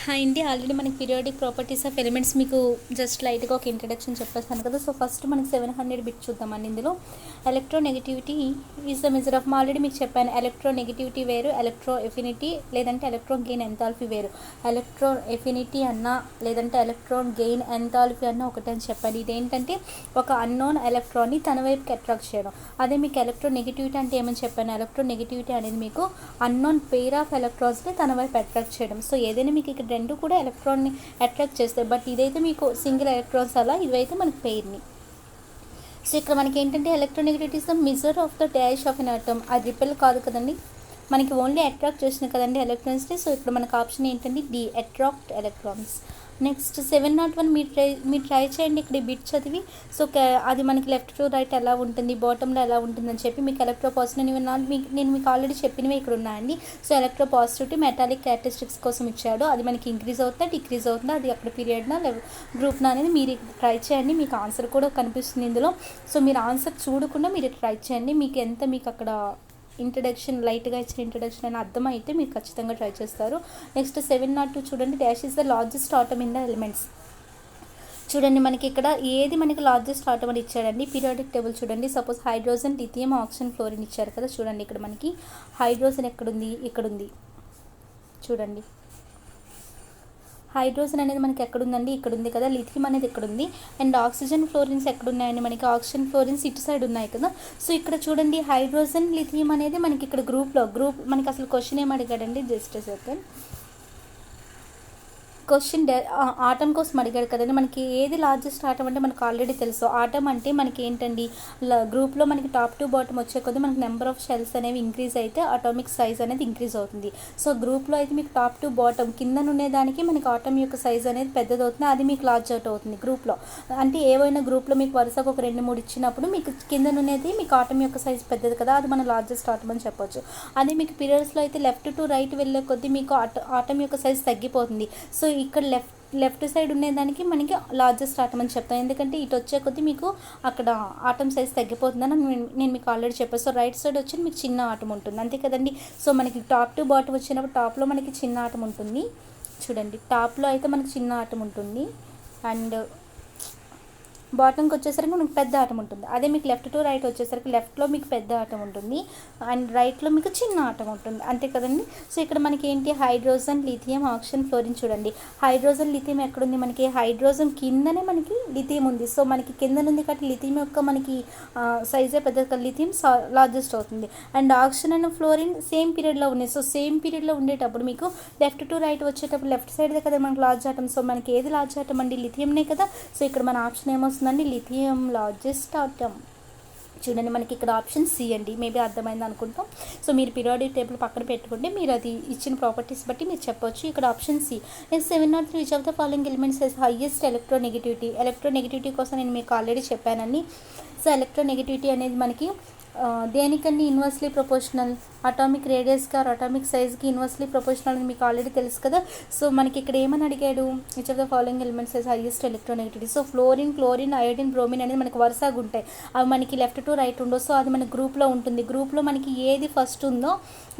Hi అండి. Already మనకి periodic properties of elements మీకు జస్ట్ లైట్గా ఒక ఇంట్రడక్షన్ చెప్పేస్తాను కదా. సో ఫస్ట్ మనకి 700 బిట్ చూద్దామండి. ఇందులో electronegativity is the measure of, already మీకు చెప్పాను. ఎలక్ట్రోనెగటివిటీ వేరు, ఎలక్ట్రో ఎఫినిటీ లేదంటే ఎలక్ట్రాన్ గెయిన్ ఎంథాల్పీ వేరు. ఎలక్ట్రాన్ ఎఫినిటీ అన్నా లేదంటే ఎలక్ట్రాన్ గెయిన్ ఎంథాల్పీ అన్నా ఒకటే అని చెప్పాను. ఇదేంటంటే ఒక అన్నోన్ ఎలక్ట్రాన్ని తన వైపుకి అట్రాక్ట్ చేయడం. అదే మీకు ఎలక్ట్రోనెగటివిటీ అంటే ఏమని చెప్పాను. ఎలక్ట్రోనెగటివిటీ అనేది మీకు అన్నోన్ పెయిర్ ఆఫ్ ఎలక్ట్రాన్స్ని తన వైపు అట్రాక్ట్ చేయడం. సో ఏదైనా మీకు ఇక్కడ రెండు కూడా ఎలక్ట్రాన్ని అట్రాక్ట్ చేస్తాయి. బట్ ఇదైతే మీకు సింగిల్ ఎలక్ట్రాన్స్ అలా, ఇవైతే మనకి పెయిర్ని. సో ఇక్కడ మనకి ఏంటంటే electronegativity is the measure of the dash of N atom. అది రిపెల్ కాదు కదండి, మనకి ఓన్లీ అట్రాక్ట్ చేసినాయి కదండి ఎలక్ట్రాన్స్ని. సో ఇక్కడ మనకు ఆప్షన్ ఏంటంటే డి, అట్రాక్ట్ ఎలక్ట్రాన్స్. నెక్స్ట్ 701 మీరు ట్రై చేయండి ఇక్కడ బిట్ చదివి. సో అది మనకి లెఫ్ట్ టు రైట్ ఎలా ఉంటుంది, బాటంలో ఎలా ఉంటుందని చెప్పి మీకు ఎలక్ట్రోపాజిటివ్ నేను మీకు ఆల్రెడీ చెప్పినవి ఇక్కడ ఉన్నాయండి. సో ఎలక్ట్రోపాజిటివిటీ మెటాలిక్ క్యారెక్టరిస్టిక్స్ కోసం ఇచ్చాడు. అది మనకి ఇంక్రీజ్ అవుతుందా డిక్రీజ్ అవుతుందా, అది అక్కడ పీరియడ్నా గ్రూప్నా అనేది మీరు ట్రై చేయండి. మీకు ఆన్సర్ కూడా కనిపిస్తుంది ఇందులో. సో మీరు ఆన్సర్ చూడకుండా మీరు ట్రై చేయండి. మీకు అక్కడ ఇంట్రడక్షన్ లైట్గా ఇచ్చిన ఇంట్రడక్షన్ అని అర్థమైతే మీరు ఖచ్చితంగా ట్రై చేస్తారు. నెక్స్ట్ 702 చూడండి. Dash is the largest atom in the elements. చూడండి మనకి ఇక్కడ ఏది మనకి లార్జెస్ట్ ఆటమ్ అని ఇచ్చాడండి. పీరియాడిక్ టేబుల్ చూడండి. Suppose hydrogen, lithium, oxygen, fluorine ఇచ్చారు కదా. చూడండి ఇక్కడ మనకి హైడ్రోజన్ ఎక్కడుంది, ఇక్కడ ఉంది చూడండి. హైడ్రోజన్ అనేది మనకి ఎక్కడుందండి, ఇక్కడ ఉంది కదా. లిథియం అనేది ఇక్కడ ఉంది. అండ్ ఆక్సిజన్, ఫ్లోరిన్స్ ఎక్కడున్నాయండి, మనకి ఆక్సిజన్, ఫ్లోరిన్స్ ఇటు సైడ్ ఉన్నాయి కదా. సో ఇక్కడ చూడండి హైడ్రోజన్, లిథియం అనేది మనకి ఇక్కడ గ్రూప్ మనకి అసలు క్వశ్చన్ ఏం అడిగాడండి, జస్ట్ సెకండ్. క్వశ్చన్ ఆటమ్ కోసం అడిగాడు కదండి. మనకి ఏది లార్జెస్ట్ ఆటమ్ అంటే మనకు ఆల్రెడీ తెలుసు. ఆటమ్ అంటే మనకి ఏంటండి, గ్రూప్లో మనకి టాప్ టు బాటమ్ వచ్చే కొద్దీ మనకి నెంబర్ ఆఫ్ షెల్స్ అనేవి ఇంక్రీజ్ అయితే అటామిక్ సైజ్ అనేది ఇంక్రీజ్ అవుతుంది. సో గ్రూప్లో అయితే మీకు టాప్ టు బాటమ్ కింద ఉండేదానికి మనకి ఆటమ్ యొక్క సైజ్ అనేది పెద్దది అవుతుంది, అది మీకు లార్జ్ అవుట్ అవుతుంది గ్రూప్లో. అంటే ఏవైనా గ్రూప్లో మీకు వరుసగా ఒక 2-3 ఇచ్చినప్పుడు మీకు కింద ఉండేది మీకు ఆటమ్ యొక్క సైజ్ పెద్దది కదా, అది మన లార్జెస్ట్ ఆటమ్ అని చెప్పొచ్చు. అదే మీకు పీరియడ్స్లో అయితే లెఫ్ట్ టు రైట్ వెళ్ళే కొద్దీ మీకు ఆటమ్ యొక్క సైజ్ తగ్గిపోతుంది. సో ఇక్కడ లెఫ్ట్ సైడ్ ఉండేదానికి మనకి లార్జెస్ట్ ఆటమ్ అని చెప్తాను. ఎందుకంటే ఇటు వచ్చే కొద్దీ మీకు అక్కడ ఆటమ్ సైజ్ తగ్గిపోతుందని నేను మీకు ఆల్రెడీ చెప్పాను. సో రైట్ సైడ్ వచ్చి మీకు చిన్న ఆటమ్ ఉంటుంది, అంతే కదండి. సో మనకి టాప్ టు బాటమ్ వచ్చినప్పుడు టాప్లో మనకి చిన్న ఆటమ్ ఉంటుంది చూడండి. టాప్లో అయితే మనకి చిన్న ఆటమ్ ఉంటుంది అండ్ బాటంకి వచ్చేసరికి మనకు పెద్ద ఆటం ఉంటుంది. అదే మీకు లెఫ్ట్ టు రైట్ వచ్చేసరికి లెఫ్ట్లో మీకు పెద్ద ఆటం ఉంటుంది అండ్ రైట్లో మీకు చిన్న ఆటం ఉంటుంది, అంతే కదండి. సో ఇక్కడ మనకి ఏంటి, హైడ్రోజన్, లిథియం, ఆక్సిజన్, ఫ్లోరిన్ చూడండి. హైడ్రోజన్, లిథియం ఎక్కడుంది, మనకి హైడ్రోజన్ కిందనే మనకి లిథియం ఉంది. సో మనకి కింద ఉంది కాబట్టి లిథియం యొక్క మనకి సైజే పెద్ద, లిథియం లార్జెస్ట్ అవుతుంది. And oxygen and fluorine same పీరియడ్లో ఉన్నాయి. సో సేమ్ పీరియడ్లో ఉండేటప్పుడు మీకు లెఫ్ట్ టు రైట్ వచ్చేటప్పుడు లెఫ్ట్ సైడ్దే కదా మనకి లార్జ్ ఆటం. సో మనకి ఏది లార్జ్ ఆటం అండి, లిథియంనే కదా. సో ఇక్కడ మన ఆప్షన్ ఏమొస్తుంది అండి, లిథియం లార్జెస్ట్ ఆటమ్. చూడండి మనకి ఇక్కడ ఆప్షన్ సి అండి. మేబీ అర్థమైంది అనుకుంటాం. సో మీరు పీరియాడిక్ టేబుల్ పక్కన పెట్టుకుంటే మీరు అది ఇచ్చిన ప్రాపర్టీస్ బట్టి మీరు చెప్పొచ్చు. ఇక్కడ option C. Next 703 which of the following elements has highest electronegativity. Electronegativity కోసం నేను మీకు ఆల్రెడీ చెప్పానండి. సో ఎలక్ట్రోనెగటివిటీ అనేది మనకి దేనికన్నీ ఇన్వర్స్లీ ప్రపోర్షనల్, అటామిక్ రేడియస్కి ఆర్ అటామిక్ సైజ్కి ఇన్వర్స్లీ ప్రపోర్షనల్ అని మీకు ఆల్రెడీ తెలుసు కదా. సో మనకి ఇక్కడ ఏమని అడిగాడు, which of the following elements has highest electronegativity. So fluorine, chlorine, iodine, bromine అనేది మనకి వరుసగా ఉంటాయి. అవి మనకి లెఫ్ట్ టు రైట్ ఉండవు. సో అది మన గ్రూప్లో ఉంటుంది. గ్రూప్లో మనకి ఏది ఫస్ట్ ఉందో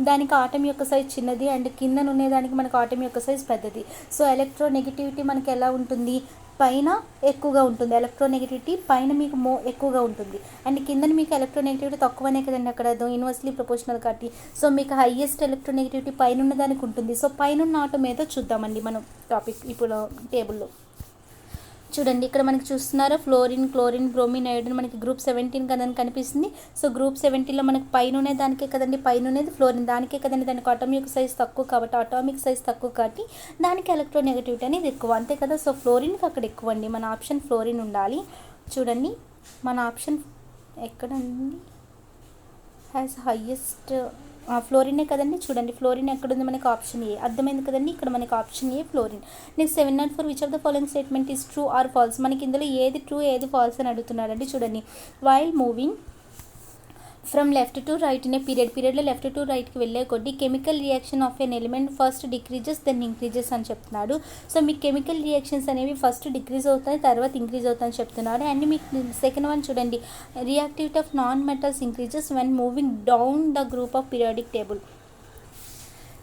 దానికి ఆటమ్ యొక్క సైజ్ చిన్నది అండ్ కింద ఉండేదానికి మనకి ఆటమ్ యొక్క సైజ్ పెద్దది. సో ఎలక్ట్రోనెగటివిటీ మనకి ఎలా ఉంటుంది, పైన ఎక్కువగా ఉంటుంది. ఎలక్ట్రోనెగటివిటీ పైన మీకు ఎక్కువగా ఉంటుంది అండ్ కింద మీకు ఎలక్ట్రోనెగటివిటీ తక్కువనే కదండి, అక్కడ ఇన్వర్స్లీ ప్రపోర్షనల్ కాబట్టి. సో మీకు హైయెస్ట్ ఎలక్ట్రోనెగటివిటీ పైన ఉన్నదానికి ఉంటుంది. సో పైన ఉన్న ఆటం ఏదో చూద్దామండి మనం టాపిక్ ఇప్పుడు టేబుల్లో. చూడండి ఇక్కడ మనకి చూస్తున్నారు ఫ్లోరిన్, క్లోరిన్, బ్రోమిన్, అయోడిన్ మనకి గ్రూప్ 17 కదండి కనిపిస్తుంది. సో గ్రూప్ 17లో మనకి పైన ఉన్నది దానికే కదండి, పైన ఉన్నది ఫ్లోరిన్ దానికే కదండి. దానికి అటామిక్ సైజ్ తక్కువ కాబట్టి అటామిక్ సైజ్ తక్కువ కాబట్టి దానికి ఎలక్ట్రోనెగటివిటీ అనేది ఎక్కువ, అంతే కదా. సో ఫ్లోరిన్కి అక్కడ ఎక్కువ అండి. మన ఆప్షన్ ఫ్లోరిన్ ఉండాలి. చూడండి మన ఆప్షన్ ఎక్కడండి, హ్యాస్ హైయెస్ట్ ఫ్లోరినే కదండి. చూడండి ఫ్లోరిన్ ఎక్కడుంది, మనకి ఆప్షన్ ఏ. అర్థమైంది కదండి, ఇక్కడ మనకి option A fluorine. Next 704 which of the following statement is true or false. మనకి ఇందులో ఏది ట్రూ ఏది ఫాల్స్ అని అడుగుతున్నాడండి. చూడండి while moving from left to right in a పీరియడ్లో లెఫ్ట్ టు రైట్కి వెళ్ళే కొద్దీ chemical reaction of an element first decreases then increases అని చెప్తున్నాడు. సో మీకు కెమికల్ రియాక్షన్స్ అనేవి ఫస్ట్ డిక్రీజ్ అవుతాయి తర్వాత ఇంక్రీజ్ అవుతాయని చెప్తున్నాడు. అండ్ మీకు సెకండ్ వన్ చూడండి, reactivity of non metals increases when moving down the group of periodic table.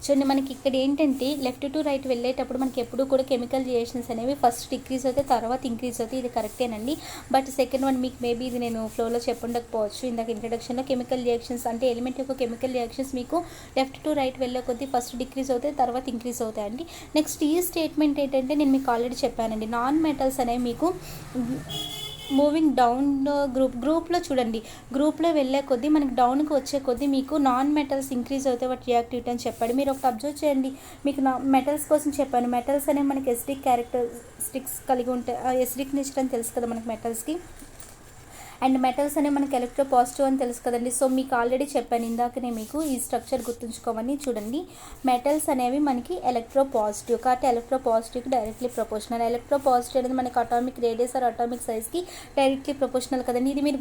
చూడండి మనకి ఇక్కడ ఏంటంటే లెఫ్ట్ టు రైట్ వెళ్ళేటప్పుడు మనకి ఎప్పుడు కూడా కెమికల్ రియాక్షన్స్ అనేవి ఫస్ట్ డిక్రీజ్ అవుతాయి, తర్వాత ఇంక్రీజ్ అవుతాయి. ఇది కరెక్టేనండి. బట్ సెకండ్ వన్ మీకు మేబీ ఇది నేను ఫ్లోలో చెప్పుండకపోవచ్చు ఇందాక ఇంట్రడక్షన్లో. కెమికల్ రియాక్షన్స్ అంటే ఎలిమెంట్ యొక్క కెమికల్ రియాక్షన్స్ మీకు లెఫ్ట్ టు రైట్ వెళ్ళే కొద్దీ ఫస్ట్ డిక్రీజ్ అవుతాయి, తర్వాత ఇంక్రీజ్ అవుతాయండి. నెక్స్ట్ ఈ స్టేట్మెంట్ ఏంటంటే నేను మీకు ఆల్రెడీ చెప్పానండి, నాన్ మెటల్స్ అనేవి మీకు మూవింగ్ డౌన్ గ్రూప్లో చూడండి, గ్రూప్లో వెళ్ళే కొద్దీ మనకి డౌన్కి వచ్చే కొద్దీ మీకు నాన్ మెటల్స్ ఇంక్రీజ్ అవుతాయి వాటి రియాక్టివిటీ అని చెప్పాడు. మీరు ఒకటి అబ్జర్వ్ చేయండి, మీకు మెటల్స్ కోసం చెప్పాను. మెటల్స్ అనేవి మనకి ఎసిడిక్ క్యారెక్టరిస్టిక్స్ కలిగి ఉంటాయి, ఎసిడిక్ నేచర్ అని తెలుసు కదా మనకి మెటల్స్కి. అండ్ మెటల్స్ అనేవి మనకి ఎలక్ట్రో పాజిటివ్ అని తెలుసు కదండి. సో మీకు ఆల్రెడీ చెప్పాను ఇందాకనే, మీకు ఈ స్ట్రక్చర్ గుర్తుంచుకోమని. చూడండి మెటల్స్ అనేవి మనకి ఎలక్ట్రో పాజిటివ్ కాబట్టి ఎలక్ట్రో పాజిటివ్కి డైరెక్ట్లీ ప్రపోర్షనల్. ఎలక్ట్రో పాజిటివ్ అనేది మనకి అటామిక్ రేడియస్ ఆర్ అటామిక్ సైజ్కి డైరెక్ట్లీ ప్రపోర్షనల్ కదండి. ఇది మీరు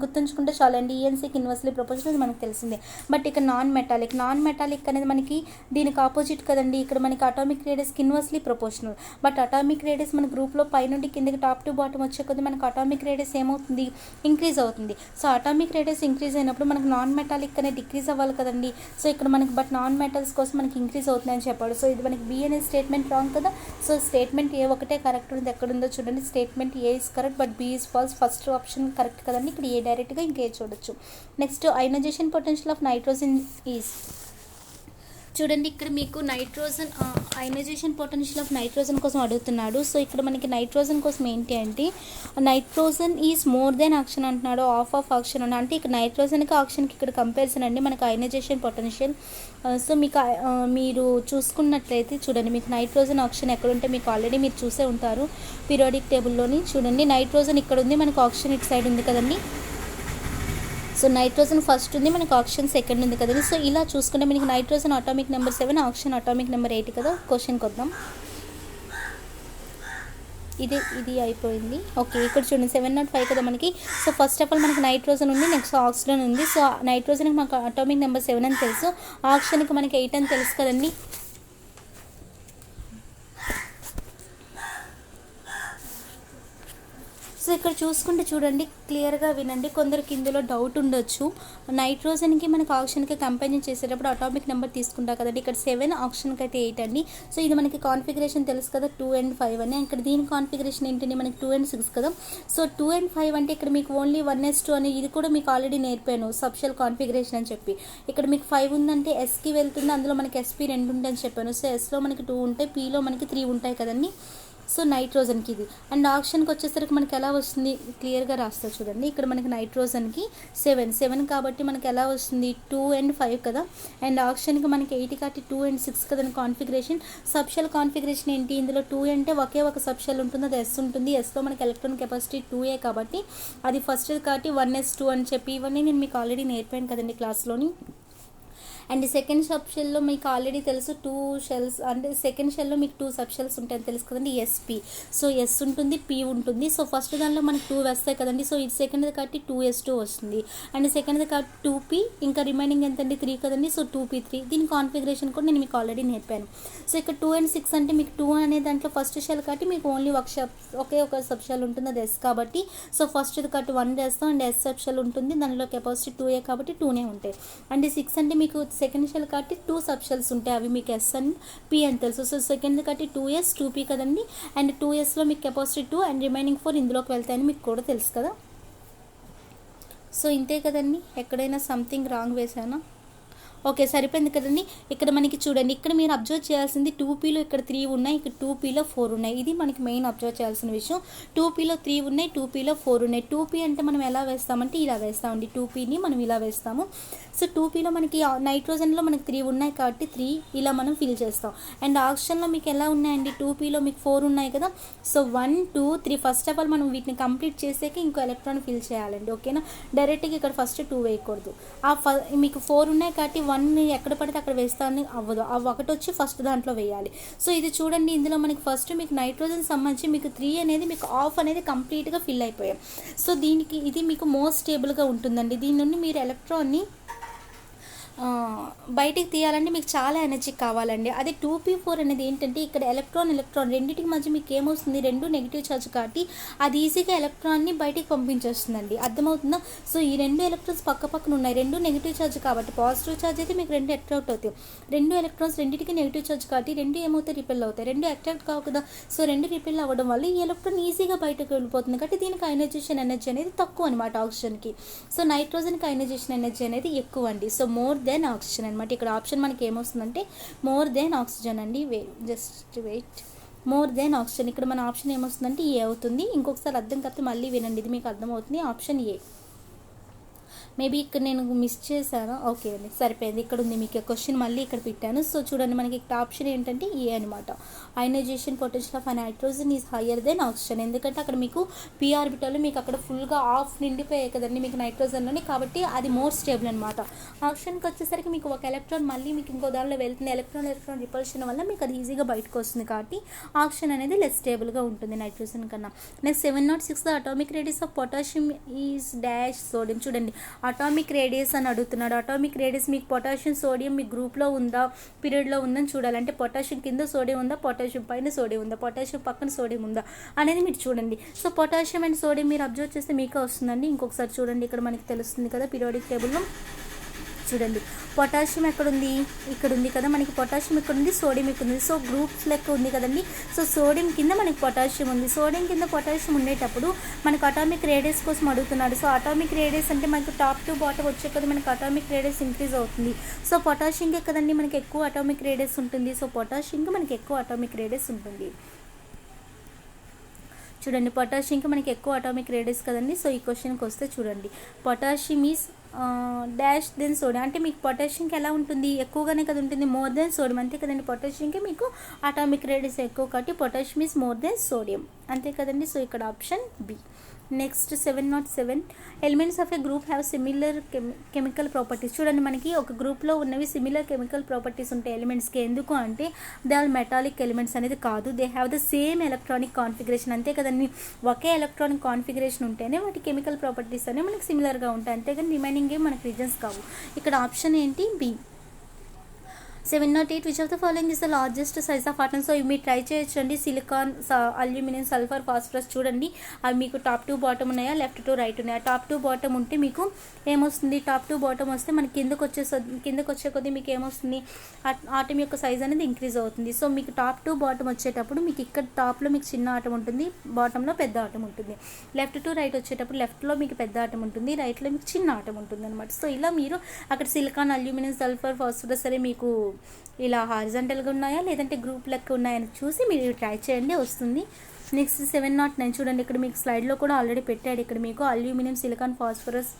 గుర్తుంచుకుంటే చాలండి. ఈఎన్సీకి ఇన్వర్స్లీ ప్రపోర్షనల్ మనకు తెలిసిందే. బట్ ఇక్కడ నాన్ మెటాలిక్ అనేది మనకి దీనికి ఆపోజిట్ కదండి. ఇక్కడ మనకి అటామిక్ రేడియస్కి inversely proportional. But atomic radius మన గ్రూప్లో పై నుండి కిందకి టాప్ టు బాటమ్ వచ్చే కొద్ది మనకి అటామిక్ రేడియస్ ఏమవుతుంది, ఇంక్రీజ్ అవుతుంది. సో అటామిక్ రేడియస్ ఇంక్రీజ్ అయినప్పుడు మనకు నాన్ మెటాలిక్ అనేది డిక్రీజ్ అవ్వాలి కదండి. సో ఇక్కడ మనకి బట్ నాన్ మెటల్స్ కోసం మనకి ఇంక్రీజ్ అవుతుందని చెప్పాడు. సో ఇది మనకి బి అనే స్టేట్మెంట్ రాంగ్ కదా. సో స్టేట్మెంట్ ఏ ఒకటే కరెక్ట్ ఉంది, ఎక్కడుందో చూడండి. Statement A is correct but B is false. First option correct కదండి, ఇక్కడ ఏ డైరెక్ట్గా ఇంకే చూడొచ్చు. Next ionization potential of nitrogen is, చూడండి ఇక్కడ మీకు nitrogen ionization potential of nitrogen కోసం అడుగుతున్నాడు. సో ఇక్కడ మనకి నైట్రోజన్ కోసం ఏంటి అంటే nitrogen is more than oxygen అంటున్నాడు, ఆఫ్ ఆక్సిజన్ అంటే ఇక్కడ నైట్రోజన్కి ఆక్సిజన్కి ఇక్కడ కంపారిజన్ అండి మనకి అయనైజేషన్ పొటెన్షియల్. సో మీకు మీరు చూసుకున్నట్లయితే చూడండి, మీకు నైట్రోజన్ ఆక్సిజన్ ఎక్కడుంటే మీకు ఆల్రెడీ మీరు చూసే ఉంటారు పీరియాడిక్ టేబుల్లోని. చూడండి నైట్రోజన్ ఇక్కడ ఉంది, మనకు ఆక్సిజన్ ఇటు సైడ్ ఉంది కదండి. సో నైట్రోజన్ ఫస్ట్ ఉంది, మనకు ఆక్సిజన్ సెకండ్ ఉంది కదండి. సో ఇలా చూసుకుంటే మనకి nitrogen atomic number 7, oxygen atomic number 8 కదా. క్వశ్చన్కి వద్దాం. ఇది అయిపోయింది. ఓకే ఇక్కడ చూడండి 705 కదా మనకి. సో ఫస్ట్ ఆఫ్ ఆల్ మనకి నైట్రోజన్ ఉంది, నెక్స్ట్ ఆక్సిజన్ ఉంది. సో నైట్రోజన్కి మనకు అటామిక్ నెంబర్ 7 అని తెలుసు, ఆక్సిజన్కి మనకి 8 అని తెలుసు కదండి. సో ఇక్కడ చూసుకుంటే చూడండి, క్లియర్గా వినండి, కొందరికి ఇందులో డౌట్ ఉండొచ్చు. నైట్రోజన్కి మనకి ఆక్సిజన్కి కంపారిజన్ చేసేటప్పుడు అటామిక్ నెంబర్ తీసుకుంటా కదండి. ఇక్కడ 7, ఆక్సిజన్కి అయితే 8 అండి. సో ఇది మనకి కాన్ఫిగరేషన్ తెలుసు కదా 2 and 5 అని. ఇక్కడ దీని కాన్ఫిగరేషన్ ఏంటండి మనకి 2 and 6 కదా. సో 2 and 5 అంటే ఇక్కడ మీకు ఓన్లీ 1s2 అని, ఇది కూడా మీకు ఆల్రెడీ నేర్పాను సబ్షెల్ కాన్ఫిగరేషన్ అని చెప్పి. ఇక్కడ మీకు 5 ఉందంటే ఎస్కి వెళ్తుంది, అందులో మనకి ఎస్పీ 2 ఉంటాయని చెప్పాను. సో ఎస్లో మనకి 2 ఉంటాయి, పీలో మనకి 3 ఉంటాయి కదండి. సో నైట్రోజన్కి ఇది. అండ్ ఆక్సిజన్కి వచ్చేసరికి మనకి ఎలా వస్తుంది, క్లియర్గా రాస్తా చూడండి. ఇక్కడ మనకి నైట్రోజన్కి 7 కాబట్టి మనకి ఎలా వస్తుంది 2 and 5 కదా. అండ్ ఆక్సిజన్కి మనకి 8 కాబట్టి 2 and 6 కదండి కాన్ఫిగరేషన్. సబ్షెల్ కాన్ఫిగరేషన్ ఏంటి, ఇందులో 2 అంటే ఒకే ఒక సబ్షెల్ ఉంటుంది, అది ఎస్ ఉంటుంది. ఎస్లో మనకి ఎలక్ట్రాన్ కెపాసిటీ 2a కాబట్టి అది ఫస్ట్ కాబట్టి 1s2 అని చెప్పి ఇవన్నీ నేను మీకు ఆల్రెడీ నేర్పాను కదండి క్లాస్లోని. అండ్ సెకండ్ సబ్ షెల్లో మీకు ఆల్రెడీ తెలుసు 2 షెల్స్, అంటే సెకండ్ షెల్లో మీకు 2 సబ్ షెల్స్ ఉంటాయని తెలుసు కదండి, ఎస్పీ. సో ఎస్ ఉంటుంది, పీ ఉంటుంది. సో ఫస్ట్ దానిలో మనకి 2 వస్తాయి కదండి. సో ఇది సెకండ్ది కాబట్టి 2s2 వస్తుంది. అండ్ సెకండ్ది కాబట్టి 2p, ఇంకా రిమైనింగ్ ఎంతండి 3 కదండి. So 2p3. దీని కాన్ఫిగరేషన్ కూడా నేను మీకు ఆల్రెడీ నేర్పాను. సో ఇక్కడ 2 and 6 అంటే మీకు 2 అనే దాంట్లో ఫస్ట్ షెల్ కాబట్టి మీకు ఓన్లీ ఒకే ఒక సబ్ షెల్ ఉంటుంది, అది ఎస్ కాబట్టి. సో ఫస్ట్ది కాబట్టి 1 వేస్తాం, అండ్ ఎస్ సబ్ షెల్ ఉంటుంది, దానిలో కెపాసిటీ 2a కాబట్టి 2నే ఉంటాయి. అండ్ 6 అంటే మీకు సెకండ్ షెల్ కాబట్టి 2 సబ్ షెల్స్ ఉంటాయి, అవి మీకు ఎస్ అండ్ పి అని తెలుసు. సో సెకండ్ కాబట్టి 2s 2p కదండి. అండ్ 2sలో మీకు కెపాసిటీ 2 అండ్ రిమైనింగ్ 4 ఇందులోకి వెళ్తాయని మీకు కూడా తెలుసు కదా. సో ఇంతే కదండి, ఎక్కడైనా సంథింగ్ రాంగ్ వేసానా? ఓకే సరిపోయింది కదండి. ఇక్కడ మనకి చూడండి, ఇక్కడ మీరు అబ్జర్వ్ చేయాల్సింది 2pలో ఇక్కడ 3 ఉన్నాయి, ఇక్కడ 2pలో 4 ఉన్నాయి. ఇది మనకి మెయిన్ అబ్జర్వ్ చేయాల్సిన విషయం. 2pలో 3 ఉన్నాయి, 2pలో 4 ఉన్నాయి. 2p అంటే మనం ఎలా వేస్తామంటే ఇలా వేస్తామండి, 2pని మనం ఇలా వేస్తాము. సో 2pలో మనకి నైట్రోజన్లో మనకి 3 ఉన్నాయి కాబట్టి 3 ఇలా మనం ఫిల్ చేస్తాం. అండ్ ఆక్సిజన్లో మీకు ఎలా ఉన్నాయండి, 2pలో మీకు 4 ఉన్నాయి కదా. సో 1 2 3 ఫస్ట్ ఆఫ్ ఆల్ మనం వీటిని కంప్లీట్ చేసాక ఇంకో ఎలక్ట్రాన్ ఫిల్ చేయాలండి, ఓకేనా. డైరెక్ట్గా ఇక్కడ ఫస్ట్ 2 వేయకూడదు. మీకు 4 ఉన్నాయి కాబట్టి 1 ఎక్కడ పడితే అక్కడ వేస్తాను అవ్వదు, ఆ ఒకటి వచ్చి ఫస్ట్ దాంట్లో వేయాలి. సో ఇది చూడండి, ఇందులో మనకి ఫస్ట్ మీకు నైట్రోజన్ సంబంధించి మీకు 3 అనేది మీకు ఆఫ్ అనేది కంప్లీట్గా ఫిల్ అయిపోయాం. సో దీనికి ఇది మీకు మోస్ట్ స్టేబుల్గా ఉంటుందండి. దీని నుండి మీరు ఎలక్ట్రాన్ని బయటికి తీయాలంటే మీకు చాలా ఎనర్జీ కావాలండి. అదే 2p4 అనేది ఏంటంటే ఇక్కడ ఎలక్ట్రాన్ రెండిటికి మధ్య మీకు ఏమొస్తుంది, రెండు నెగిటివ్ ఛార్జ్ కాబట్టి అది ఈజీగా ఎలక్ట్రాన్ని బయటికి పంపించేస్తుందండి. అర్థమవుతుందా? సో ఈ రెండు ఎలక్ట్రాన్స్ పక్క పక్కన ఉన్నాయి, రెండు నెగిటివ్ ఛార్జ్ కాబట్టి పాజిటివ్ ఛార్జ్ అయితే మీకు రెండు అట్రాక్ట్ అవుతాయి. రెండు ఎలక్ట్రాన్స్ రెండింటికి నెగిటివ్ ఛార్జ్ కాబట్టి రెండు ఏమవుతాయి, రిపెల్ అవుతాయి. రెండు అట్రాక్ట్ కావు కదా, సో రెండు రిపెల్ అవ్వడం వల్ల ఈ ఎలక్ట్రాన్ ఈజీగా బయటకు వెళ్ళిపోతుంది కాబట్టి దీనికి అయనైజేషన్ ఎనర్జీ అనేది తక్కువ అనమాట ఆక్సిజన్కి. సో నైట్రోజన్కి అయనైజేషన్ ఎనర్జీ అనేది ఎక్కువ అండి. సో మోర్ దెన్ ఆక్సిజన్ అనమాట. ఇక్కడ ఆప్షన్ మనకి ఏమొస్తుందంటే మోర్ దెన్ ఆక్సిజన్ అండి. Just wait, more than oxygen. ఇక్కడ మన ఆప్షన్ ఏమొస్తుందంటే ఏ అవుతుంది. ఇంకొకసారి అర్థం కాకపోతే మళ్ళీ వినండి, ఇది మీకు అర్థమవుతుంది. Option A. మేబీ ఇక్కడ నేను మిస్ చేశాను. ఓకే అండి, సరిపోయింది. ఇక్కడ ఉంది మీకు క్వశ్చన్, మళ్ళీ ఇక్కడ పెట్టాను. సో చూడండి, మనకి ఇక్కడ ఆప్షన్ ఏంటంటే ఏ అనమాట. Ionization potential of nitrogen is higher than oxygen. ఎందుకంటే అక్కడ మీకు పీ ఆర్బిటల్ మీకు అక్కడ ఫుల్గా ఆఫ్ నిండిపోయాయి కదండి మీకు నైట్రోజన్లోని, కాబట్టి అది మోర్ స్టేబుల్ అనమాట. ఆక్సిజన్కి వచ్చేసరికి మీకు ఒక ఎలక్ట్రాన్ మళ్ళీ మీకు ఇంకో దానిలో వెళ్తుంది, ఎలక్ట్రాన్ రిపల్షన్ వల్ల మీకు అది ఈజీగా బయటకు వస్తుంది కాబట్టి ఆక్సిజన్ అనేది లెస్ స్టేబుల్గా ఉంటుంది నైట్రోజన్ కన్నా. Next 706 the atomic radius of potassium is dash sodium. చూడండి, అటామిక్ రేడియస్ అని అడుగుతున్నాడు. అటామిక్ రేడియస్ మీకు పొటాషియం సోడియం మీ గ్రూప్లో ఉందా, పీరియడ్లో ఉందని చూడాలంటే పొటాషియం కింద సోడియం ఉందా, పొటాషియం పైన సోడియం ఉందా, పొటాషియం పక్కన సోడియం ఉందా అనేది మీరు చూడండి. సో పొటాషియం అండ్ సోడియం మీరు అబ్జర్వ్ చేస్తే మీకే వస్తుందండి. ఇంకొకసారి చూడండి, ఇక్కడ మనకి తెలుస్తుంది కదా పీరియాడిక్ టేబుల్లో. చూడండి, పొటాషియం ఎక్కడుంది, ఇక్కడ ఉంది కదా మనకి. పొటాషియం ఇక్కడ ఉంది, సోడియం ఇక్కడ ఉంది. సో గ్రూప్స్ లెక్క ఉంది కదండి. సో సోడియం కింద మనకి పొటాషియం ఉంది. సోడియం కింద పొటాషియం ఉండేటప్పుడు మనకు అటామిక్ రేడియస్ కోసం అడుగుతున్నాడు. సో అటామిక్ రేడియస్ అంటే మనకు టాప్ టు బాటమ్ వచ్చే కదా మనకి అటామిక్ రేడియస్ ఇంక్రీజ్ అవుతుంది. సో పొటాషియంకే కదండి మనకి ఎక్కువ అటామిక్ రేడియస్ ఉంటుంది. సో పొటాషియంకి మనకి ఎక్కువ అటామిక్ రేడియస్ ఉంటుంది. చూడండి, పొటాషియంకి మనకి ఎక్కువ అటామిక్ రేడియస్ కదండి. సో ఈ క్వశ్చన్కి వస్తే చూడండి, potassium is dash than sodium. అంటే మీకు పొటాషియంకి ఎలా ఉంటుంది, ఎక్కువగానే కదా ఉంటుంది, మోర్ దెన్ సోడియం అంతే కదండి. పొటాషియంకి మీకు అటామిక్ రేడియస్ ఎక్కువ కాబట్టి potassium is more than sodium అంతే కదండి. సో ఇక్కడ option B. Next 707 elements of a group have similar chemical properties. చూడండి, మనకి ఒక గ్రూప్లో ఉన్నవి సిమిలర్ కెమికల్ ప్రాపర్టీస్ ఉంటాయి ఎలిమెంట్స్కి. ఎందుకు అంటే దే ఆర్ మెటాలిక్ ఎలిమెంట్స్ అనేది కాదు, they have the same electronic configuration అంతే కదండి. ఒకే ఎలక్ట్రానిక్ కాన్ఫిగరేషన్ ఉంటేనే వాటి కెమికల్ ప్రాపర్టీస్ అనేవి మనకి సిమిలర్గా ఉంటాయి అంతేగాని రిమైనింగ్ ఏం మనకి రీజన్స్ కావు. ఇక్కడ ఆప్షన్ ఏంటి, B. 708 which of the following is the largest size of atom. So ఇవి మీరు ట్రై చేయొచ్చండి. Silicon, aluminium, sulphur, phosphorus. చూడండి, అవి మీకు టాప్ టు బాటమ్ ఉన్నాయా, లెఫ్ట్ టు రైట్ ఉన్నాయా. టాప్ టు బాటమ్ ఉంటే మీకు ఏమొస్తుంది, టాప్ టు బాటమ్ వస్తే మనకి కిందకు వచ్చే కొద్దీ మీకు ఏమొస్తుంది, ఆటం యొక్క సైజ్ అనేది ఇంక్రీజ్ అవుతుంది. సో మీకు టాప్ టు బాటమ్ వచ్చేటప్పుడు మీకు ఇక్కడ టాప్లో మీకు చిన్న ఆటం ఉంటుంది, బాటంలో పెద్ద ఆటం ఉంటుంది. లెఫ్ట్ టు రైట్ వచ్చేటప్పుడు లెఫ్ట్లో మీకు పెద్ద ఆటం ఉంటుంది, రైట్లో మీకు చిన్న ఆటం ఉంటుంది అనమాట. సో ఇలా మీరు అక్కడ సిలికాన్, అల్యూమినియం, సల్ఫర్, ఫాస్ఫరస్ సరే మీకు ఇలా హారిజంటల్గా ఉన్నాయా లేదంటే గ్రూప్ లెక్క ఉన్నాయని చూసి మీరు ట్రై చేయండి, వస్తుంది. నెక్స్ట్ 709 చూడండి, ఇక్కడ మీకు స్లైడ్లో కూడా ఆల్రెడీ పెట్టాడు. ఇక్కడ మీకు అల్యూమినియం, సిలికాన్, ఫాస్ఫరస్,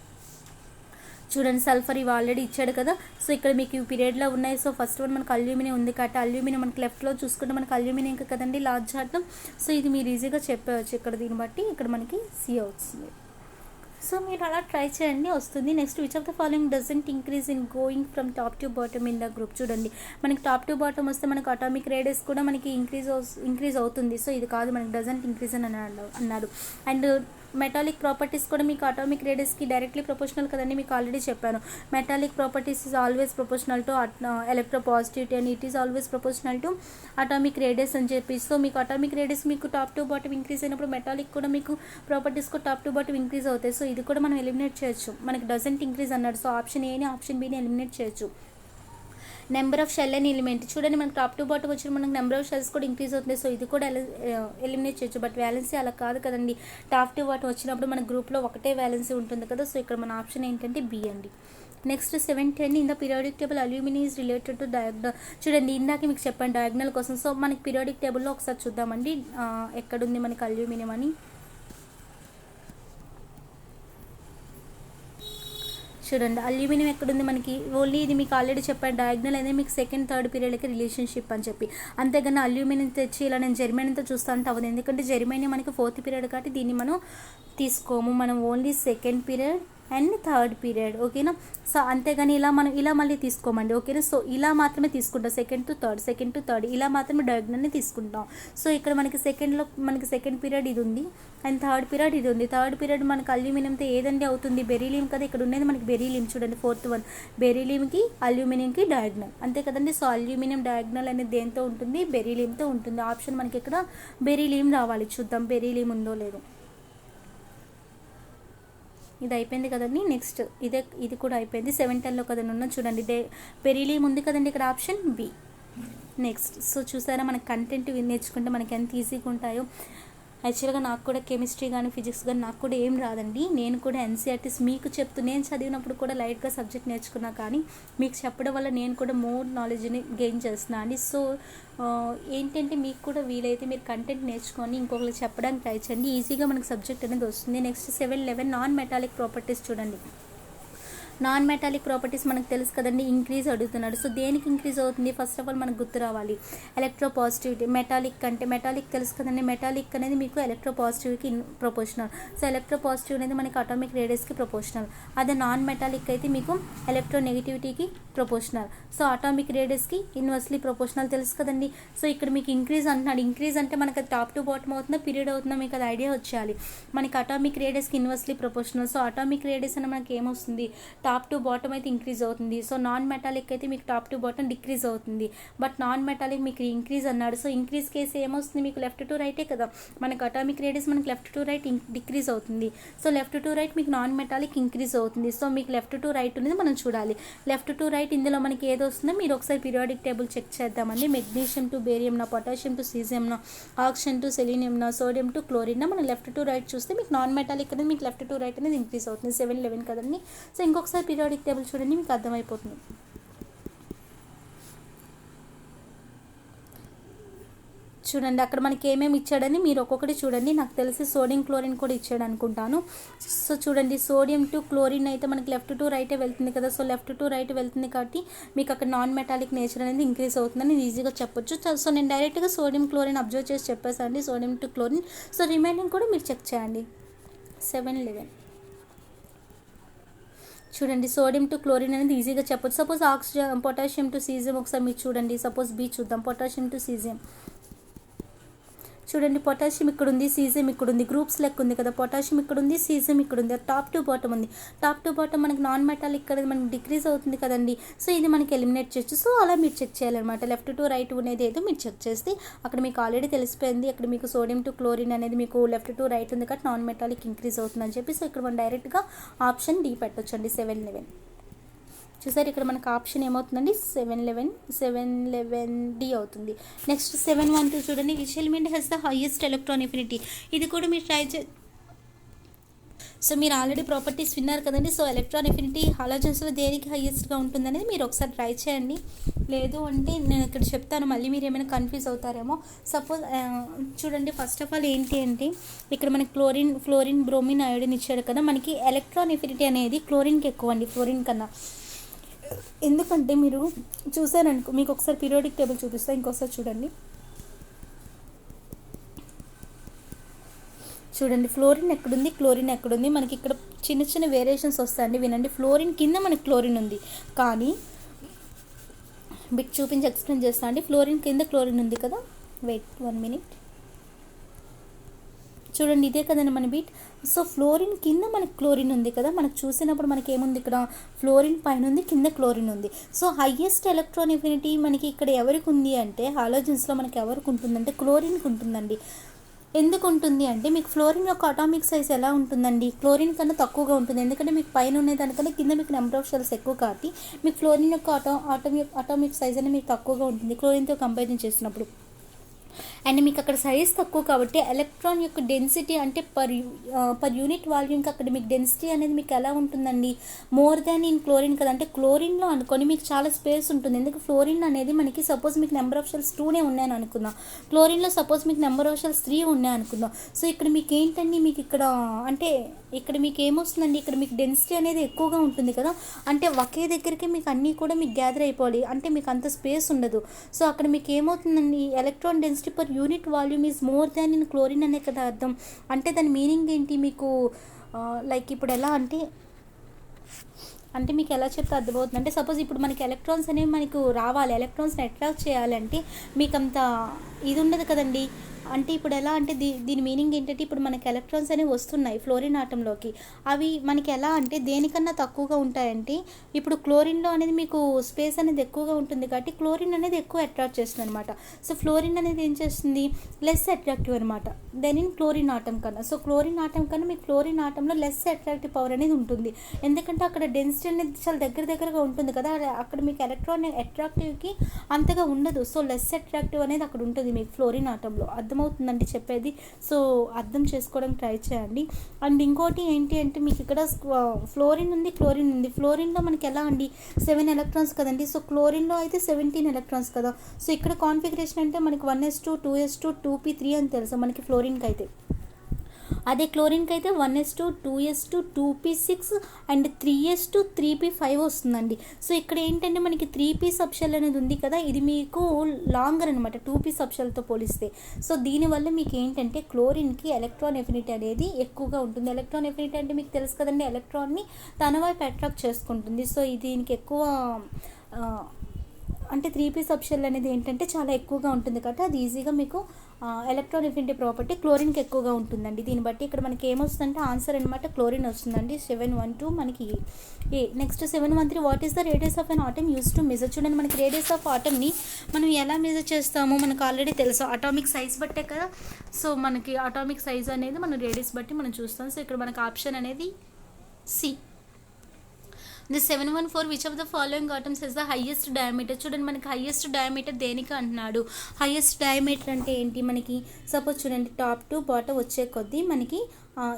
చూడండి సల్ఫర్ ఇవి ఆల్రెడీ ఇచ్చాడు కదా. సో ఇక్కడ మీకు ఈ పీరియడ్లో ఉన్నాయి. సో ఫస్ట్ వన్ మనకు అల్యూమినియం ఉంది కాబట్టి అల్యూమినియం మనకి లెఫ్ట్లో చూసుకుంటే మనకు అల్యూమినియం కదండి లార్జ్ ఆటం. సో ఇది మీరు ఈజీగా చెప్పవచ్చు ఇక్కడ, దీన్ని బట్టి ఇక్కడ మనకి సి అవుతుంది. సో మీరు అలా ట్రై చేయండి, వస్తుంది. Next which of the following doesn't increase in going from top to bottom in the group. చూడండి, మనకి టాప్ టు బాటమ్ వస్తే మనకు అటామిక్ రేడియస్ కూడా మనకి ఇంక్రీజ్ అవుతుంది. సో ఇది కాదు, మనకి డజంట్ ఇంక్రీజ్ అని అన్నాడు. అండ్ మెటాలిక్ ప్రాపర్టీస్ కూడా మీకు అటామిక్ రేడియస్కి డైరెక్ట్లీ ప్రపోర్షనల్ కదండి, మీకు ఆల్రెడీ చెప్పాను. Metallic properties is always proportional to electropositivity and it is always proportional to atomic radius అని చెప్పి. సో మీకు అటామిక్ రేడియస్ మీకు టాప్ టు బాటమ్ ఇంక్రీజ్ అయినప్పుడు మెటాలిక్ కూడా మీకు ప్రాపర్టీస్ కూడా టాప్ టు బాటమ్ ఇంక్రీజ్ అవుతాయి. సో ఇది కూడా మనం ఎలిమినేట్ చేయొచ్చు. మనకి డజంట్ ఇంక్రీజ్ అన్నాడు, సో ఆప్షన్ ఏని ఆప్షన్ బిని ఎలిమినేట్ చేయొచ్చు. నెంబర్ ఆఫ్ షెల్ అని ఎలిమెంట్. చూడండి, మనకు టాప్ టు బాటమ్ వచ్చిన మనకు నెంబర్ ఆఫ్ షెల్స్ కూడా ఇంక్రీజ్ అవుతుంది. సో ఇది కూడా ఎలిమినేట్ చేయొచ్చు. బట్ వ్యాలెన్సీ అలా కాదు కదండి, టాప్ టు బాటమ్ వచ్చినప్పుడు మన గ్రూప్లో ఒకటే వ్యాలెన్సీ ఉంటుంది కదా. సో ఇక్కడ మన ఆప్షన్ ఏంటంటే బి అండి. Next 710 in the periodic table aluminium is related to diagonal. చూడండి, ఇందాక మీకు చెప్పండి డయాగ్నల్ కోసం. సో మనకి పీరియాడిక్ టేబుల్లో ఒకసారి చూద్దామండి ఎక్కడుంది మనకి అల్యూమినియం అని. చూడండి, అల్యూమినియం ఎక్కడుంది మనకి, ఓన్లీ ఇది మీకు ఆల్రెడీ చెప్పాను డయాగ్నల్ అనేది మీకు సెకండ్ థర్డ్ పీరియడ్కి రిలేషన్షిప్ అని చెప్పి. అంతేగాని అల్యూమినియం తెచ్చి ఇలా నేను జెర్మేనియంతో చూస్తా అంటే అవ్వదు. ఎందుకంటే జెర్మేనియం మనకి ఫోర్త్ పీరియడ్ కాబట్టి దీన్ని మనం తీసుకోము. మనం only second period and third period. ఓకేనా. సో అంతేగాని ఇలా మళ్ళీ తీసుకోమండి. ఓకేనా. సో ఇలా మాత్రమే తీసుకుంటాం, సెకండ్ టు థర్డ్ ఇలా మాత్రమే డయాగ్నల్ని తీసుకుంటాం. సో ఇక్కడ మనకి సెకండ్ పీరియడ్ ఇది ఉంది అండ్ థర్డ్ పీరియడ్ ఇది ఉంది. థర్డ్ పీరియడ్ మనకి అల్యూమినియంతో ఏదండి అవుతుంది, బెరీలియం కదా. ఇక్కడ ఉండేది మనకి బెరీలియం. చూడండి ఫోర్త్ వన్, బెరీలియంకి అల్యూమినియంకి డయాగ్నల్, అంతే కదండి. సో అల్యూమినియం డయాగ్నల్ అనేది దేంతో ఉంటుంది, బెరీలియంతో ఉంటుంది. ఆప్షన్ మనకి ఇక్కడ బెరీలియం రావాలి. చూద్దాం బెరీలియం ఉందో లేదో. ఇది అయిపోయింది కదండి. నెక్స్ట్ ఇది కూడా అయిపోయింది. 710లో కదండి ఉన్న చూడండి, బెరీలియం ఉంది కదండి ఇక్కడ, ఆప్షన్ బి. నెక్స్ట్ సో చూసారా మన కంటెంట్ నేర్చుకుంటే మనకి ఎంత ఈజీగా ఉంటాయో. యాక్చువల్గా నాకు కూడా కెమిస్ట్రీ కానీ ఫిజిక్స్ కానీ నాకు కూడా ఏం రాదండి. నేను కూడా ఎన్సీఆర్టీస్ మీకు నేను చదివినప్పుడు కూడా లైట్గా సబ్జెక్ట్ నేర్చుకున్నా, కానీ మీకు చెప్పడం వల్ల నేను కూడా మోర్ నాలెడ్జ్ని గెయిన్ చేస్తున్నాను అండి. సో ఏంటంటే మీకు కూడా వీలైతే మీరు కంటెంట్ నేర్చుకొని ఇంకొకరికి చెప్పడానికి ట్రై చేయండి. ఈజీగా మనకు సబ్జెక్ట్ అనేది వస్తుంది. నెక్స్ట్ 711 నాన్ మెటాలిక్ ప్రాపర్టీస్ చూడండి. నాన్ మెటాలిక్ ప్రాపర్టీస్ మనకు తెలుసు కదండి, ఇంక్రీజ్ అడుగుతున్నాడు. సో దేనికి ఇంక్రీజ్ అవుతుంది, ఫస్ట్ ఆఫ్ ఆల్ మనకు గుర్తు రావాలి, ఎలక్ట్రోపాజిటివిటీ. మెటాలిక్ అంటే మెటాలిక్ తెలుసు కదండి, మెటాలిక్ అనేది మీకు ఎలక్ట్రోపాజిటివ్కి ప్రపోర్షనల్. సో ఎలక్ట్రోపాజిటివ్ అనేది మనకి అటామిక్ రేడియస్కి ప్రపోర్షనల్. అదే నాన్ మెటాలిక్ అయితే మీకు ఎలక్ట్రోనెగటివిటీకి ప్రపోర్షనల్. సో అటామిక్ రేడియస్కి ఇన్వర్స్లీ ప్రపోర్షనల్ తెలుసు కదండి. సో ఇక్కడ మీకు ఇంక్రీజ్ అంటున్నాడు. ఇంక్రీజ్ అంటే మనకి టాప్ టు బాటమ్ అవుతుందా పీరియడ్ అవుతుందా మీకు అది ఐడియా వచ్చేయాలి. మనకి అటామిక్ రేడియస్కి inversely proportional. So atomic radius అని మనకి ఏమొస్తుంది, టాప్ టు బాటమ్ అయితే ఇంక్రీజ్ అవుతుంది. సో నాన్ మెటాలిక్ అయితే మీకు టాప్ టు బాటమ్ డిక్రీజ్ అవుతుంది. బట్ నాన్ మెటాలిక్ మీకు ఇంక్రీజ్ అన్నాడు. సో ఇంక్రీజ్ కేసు ఏమొస్తుంది, మీకు లెఫ్ట్ టు రైటే కదా. మనకు అటామిక్ రేడియస్ మనకి లెఫ్ట్ టు రైట్ డిక్రీజ్ అవుతుంది. సో లెఫ్ట్ టు రైట్ మీకు నాన్ మెటాలిక్ ఇంక్రీజ్ అవుతుంది. సో మీకు లెఫ్ట్ టు రైట్ అనేది మనం చూడాలి. లెఫ్ట్ టు రైట్ ఇందులో మనకి ఏదో వస్తుందో మీరు ఒకసారి పీరియాడిక్ టేబుల్ చెక్ చేద్దామండి. మెగ్నీషియం టు బేరియంనా, పొటాషియం టు సీజియంనా, ఆక్సిజన్ టు సెలీనియంనా, సోడియం టు క్లోరిన్నా, మనం లెఫ్ట్ టు రైట్ చూస్తే మీకు నాన్ మెటాలిక్ అనేది మీకు లెఫ్ట్ టు రైట్ అనేది ఇంక్రీజ్ అవుతుంది. 711 కదండి. సో ఇంకొకసారి పీరియాడిక్ టేబుల్ చూడండి, మీకు అర్థమైపోతుంది. చూడండి అక్కడ మనకి ఏమేమి ఇచ్చాడని మీరు ఒక్కొక్కటి చూడండి. నాకు తెలిసి సోడియం క్లోరిన్ కూడా ఇచ్చాడు అనుకుంటాను. సో చూడండి సోడియం టు క్లోరిన్ అయితే మనకి లెఫ్ట్ టు రైటే వెళ్తుంది కదా. సో లెఫ్ట్ టు రైట్ వెళ్తుంది కాబట్టి మీకు అక్కడ నాన్ మెటాలిక్ నేచర్ అనేది ఇంక్రీజ్ అవుతుందని ఈజీగా చెప్పొచ్చు. సో నేను డైరెక్ట్గా సోడియం క్లోరిన్ అబ్జర్వ్ చేసి చెప్పేసాను అండి, sodium to chlorine. So remaining కూడా మీరు చెక్ చేయండి. 711 చూడండి సోడియం టు క్లోరిన్ అనేది ఈజీగా చెప్పొచ్చు. Suppose oxygen potassium to caesium ఒకసారి మీరు చూడండి. సపోజ్ బి చూద్దాం, పొటాషియం టు సీజియం చూడండి. పొటాషియం ఇక్కడ ఉంది, సీజియం ఇక్కడ ఉంది, గ్రూప్స్ లెక్క ఉంది కదా. పొటాషియం ఇక్కడ ఉంది, సీజియం ఇక్కడ ఉంది, టాప్ టు బాటమ్ ఉంది. టాప్ టు బాటమ్ మనకి నాన్ మెటాలిక్ ఇక్కడ మనకి డిక్రీజ్ అవుతుంది కదండి. సో ఇది మనకి ఎలిమినేట్ చేయొచ్చు. సో అలా మీరు చెక్ చేయాలన్నమాట. లెఫ్ట్ టు రైట్ అనేది ఏదో మీరు చెక్ చేస్తే అక్కడ మీకు ఆల్రెడీ తెలిసిపోయింది. అక్కడ మీకు సోడియం టు క్లోరిన్ అనేది మీకు లెఫ్ట్ టు రైట్ ఉంది కాబట్టి నాన్ మెటాలిక్ ఇంక్రీజ్ అవుతుందని చెప్పి. సో ఇక్కడ మనం డైరెక్ట్గా ఆప్షన్ డి పెట్టొచ్చండి. 711 చూసారు ఇక్కడ మనకు ఆప్షన్ ఏమవుతుందండి, 711 డి అవుతుంది. నెక్స్ట్ 712 చూడండి, which element has the highest electron affinity. ఇది కూడా మీరు ట్రై సో మీరు ఆల్రెడీ ప్రాపర్టీస్ విన్నారు కదండి. సో ఎలక్ట్రాన్ ఎఫినిటీ హాలోజన్స్లో దేనికి హైయెస్ట్గా ఉంటుందనేది మీరు ఒకసారి ట్రై చేయండి. లేదు అంటే నేను ఇక్కడ చెప్తాను, మళ్ళీ మీరు ఏమైనా కన్ఫ్యూజ్ అవుతారేమో. సపోజ్ చూడండి ఫస్ట్ ఆఫ్ ఆల్ ఏంటి అంటే ఇక్కడ మనకి ఫ్లోరిన్ బ్రోమిన్ అయోడిన్ ఇచ్చాడు కదా. మనకి ఎలక్ట్రాన్ ఎఫినిటీ అనేది క్లోరిన్కి ఎక్కువ అండి, ఫ్లోరిన్ కన్నా. ఎందుకంటే మీరు చూసారనుకో, మీకు ఒకసారి పీరియాడిక్ టేబుల్ చూపిస్తా, ఇంకోసారి చూడండి. చూడండి ఫ్లోరిన్ ఎక్కడుంది, క్లోరిన్ ఎక్కడుంది, మనకి ఇక్కడ చిన్న చిన్న వేరియేషన్స్ వస్తాయండి. వినండి, ఫ్లోరిన్ కింద మనకి క్లోరిన్ ఉంది, కానీ బిట్ చూపించి ఎక్స్ప్లెయిన్ చేస్తా అండి. ఫ్లోరిన్ కింద క్లోరిన్ ఉంది కదా. Wait 1 minute. చూడండి ఇదే కదండి మన బీట్. సో ఫ్లోరిన్ కింద మనకి క్లోరిన్ ఉంది కదా. మనకు చూసినప్పుడు మనకి ఏముంది, ఇక్కడ ఫ్లోరిన్ పైన ఉంది, కింద క్లోరిన్ ఉంది. సో హైయెస్ట్ ఎలక్ట్రాన్ ఎఫినిటీ మనకి ఇక్కడ ఎవరికి ఉంది అంటే హాలోజన్స్లో మనకి ఎవరికి ఉంటుందంటే క్లోరిన్కి ఉంటుందండి. ఎందుకు ఉంటుంది అంటే మీకు ఫ్లోరిన్ యొక్క అటామిక్ సైజ్ ఎలా ఉంటుందండి, క్లోరిన్ కన్నా తక్కువగా ఉంటుంది. ఎందుకంటే మీకు పైన ఉండేదానికన్నా కింద మీకు నెంబర్ ఆఫ్ షెల్స్ ఎక్కువ కాబట్టి మీకు ఫ్లోరిన్ యొక్క అటామిక్ సైజ్ అనేది మీకు తక్కువగా ఉంటుంది క్లోరిన్తో కంపేర్ చేసినప్పుడు. అండ్ మీకు అక్కడ సైజ్ తక్కువ కాబట్టి ఎలక్ట్రాన్ యొక్క డెన్సిటీ అంటే పర్ యూనిట్ వాల్యూమ్కి అక్కడ మీకు డెన్సిటీ అనేది మీకు ఎలా ఉంటుందండి, మోర్ దాన్ ఇన్ క్లోరిన్ కదా. అంటే క్లోరిన్లో అనుకొని మీకు చాలా స్పేస్ ఉంటుంది. ఎందుకు ఫ్లోరిన్ అనేది మనకి సపోజ్ మీకు నెంబర్ ఆఫ్ షెల్స్ 2 ఉన్నాయని అనుకుందాం, క్లోరిన్లో సపోజ్ మీకు నెంబర్ ఆఫ్ షెల్స్ 3 ఉన్నాయి అనుకుందాం. సో ఇక్కడ మీకు ఏంటండి, మీకు ఇక్కడ అంటే ఇక్కడ మీకు ఏమొస్తుందండి, ఇక్కడ మీకు డెన్సిటీ అనేది ఎక్కువగా ఉంటుంది కదా. అంటే ఒకే దగ్గరికి మీకు అన్నీ కూడా మీకు గ్యాదర్ అయిపోవాలి, అంటే మీకు అంత స్పేస్ ఉండదు. సో అక్కడ మీకు ఏమవుతుందండి, electron density per unit volume is more than in chlorine అనే కదా అర్థం. అంటే దాని మీనింగ్ ఏంటి మీకు, లైక్ ఇప్పుడు ఎలా అంటే అంటే మీకు ఎలా చెప్తే అర్థమవుతుంది అంటే, సపోజ్ ఇప్పుడు మనకి ఎలక్ట్రాన్స్ అనేవి మనకు రావాలి, ఎలక్ట్రాన్స్ని అట్రాక్ట్ చేయాలంటే మీకు అంత ఇది ఉండదు కదండి. అంటే ఇప్పుడు ఎలా అంటే దీని మీనింగ్ ఏంటంటే, ఇప్పుడు మనకి ఎలక్ట్రాన్స్ అనేవి వస్తున్నాయి ఫ్లోరిన్ ఆటంలోకి. అవి మనకి ఎలా అంటే దేనికన్నా తక్కువగా ఉంటాయంటే, ఇప్పుడు క్లోరిన్లో అనేది మీకు స్పేస్ అనేది ఎక్కువగా ఉంటుంది కాబట్టి క్లోరిన్ అనేది ఎక్కువ అట్రాక్ట్ చేస్తుంది అనమాట. సో ఫ్లోరిన్ అనేది ఏం చేస్తుంది, లెస్ అట్రాక్టివ్ అనమాట దెన్ ఇన్ క్లోరిన్ ఆటం కన్నా. సో క్లోరిన్ ఆటం కన్నా మీకు క్లోరిన్ ఆటంలో లెస్ అట్రాక్టివ్ పవర్ అనేది ఉంటుంది. ఎందుకంటే అక్కడ డెన్సిటీ అనేది చాలా దగ్గరగా ఉంటుంది కదా, అక్కడ మీకు ఎలక్ట్రాన్ అట్రాక్టివ్కి అంతగా ఉండదు. సో లెస్ అట్రాక్టివ్ అనేది అక్కడ ఉంటుంది మీకు ఫ్లోరిన్ ఆటంలో. అర్థమవుతుందండి చెప్పేది. సో అర్థం చేసుకోవడానికి ట్రై చేయండి. అండ్ ఇంకోటి ఏంటి అంటే, మీకు ఇక్కడ ఫ్లోరిన్ ఉంది, క్లోరిన్ ఉంది. ఫ్లోరిన్లో మనకి ఎలా అండి 7 ఎలక్ట్రాన్స్ కదండి. సో క్లోరిన్లో అయితే 17 ఎలక్ట్రాన్స్ కదా. సో ఇక్కడ కాన్ఫిగరేషన్ అంటే మనకి 1s2 2s2 2p3 అని తెలుసు మనకి ఫ్లోరిన్కి అయితే. అదే క్లోరిన్కి అయితే 1s2 2s2 2p6 and 3s2 3p5 వస్తుందండి. సో ఇక్కడ ఏంటంటే మనకి 3p సబ్షెల్ అనేది ఉంది కదా, ఇది మీకు లాంగర్ అనమాట 2p సబ్షెల్తో పోలిస్తే. సో దీనివల్ల మీకు ఏంటంటే క్లోరిన్కి ఎలక్ట్రాన్ ఎఫినిటీ అనేది ఎక్కువగా ఉంటుంది. ఎలక్ట్రాన్ ఎఫినిటీ అంటే మీకు తెలుసు కదండి, ఎలక్ట్రాన్ని తన వైపు అట్రాక్ట్ చేసుకుంటుంది. సో దీనికి ఎక్కువ అంటే 3p సబ్షెల్ అనేది ఏంటంటే చాలా ఎక్కువగా ఉంటుంది కాబట్టి అది ఈజీగా మీకు ఎలక్ట్రాన్ ఎఫినిటీ ప్రాపర్టీ క్లోరిన్కి ఎక్కువగా ఉంటుందండి. దీన్ని బట్టి ఇక్కడ మనకి ఏమొస్తుందంటే ఆన్సర్ అనమాట క్లోరిన్ వస్తుందండి. 712 మనకి A. Next 713 what is the radius of an atom use to measure. చూడండి మనకి రేడియస్ ఆఫ్ ఆటమ్ని మనం ఎలా మెజర్ చేస్తామో మనకు ఆల్రెడీ తెలుసు, అటామిక్ సైజ్ బట్టే కదా. సో మనకి అటామిక్ సైజ్ అనేది మనం రేడియస్ బట్టి మనం చూస్తాం. సో ఇక్కడ మనకి ఆప్షన్ అనేది C. The 714 which of the following atoms has the highest diameter. చూడండి మనకి హైయెస్ట్ డయామీటర్ దేనికి అంటున్నాడు. హైయెస్ట్ డయామీటర్ అంటే ఏంటి, మనకి సపోజ్ చూడండి టాప్ టు బాటమ్ వచ్చే కొద్దీ మనకి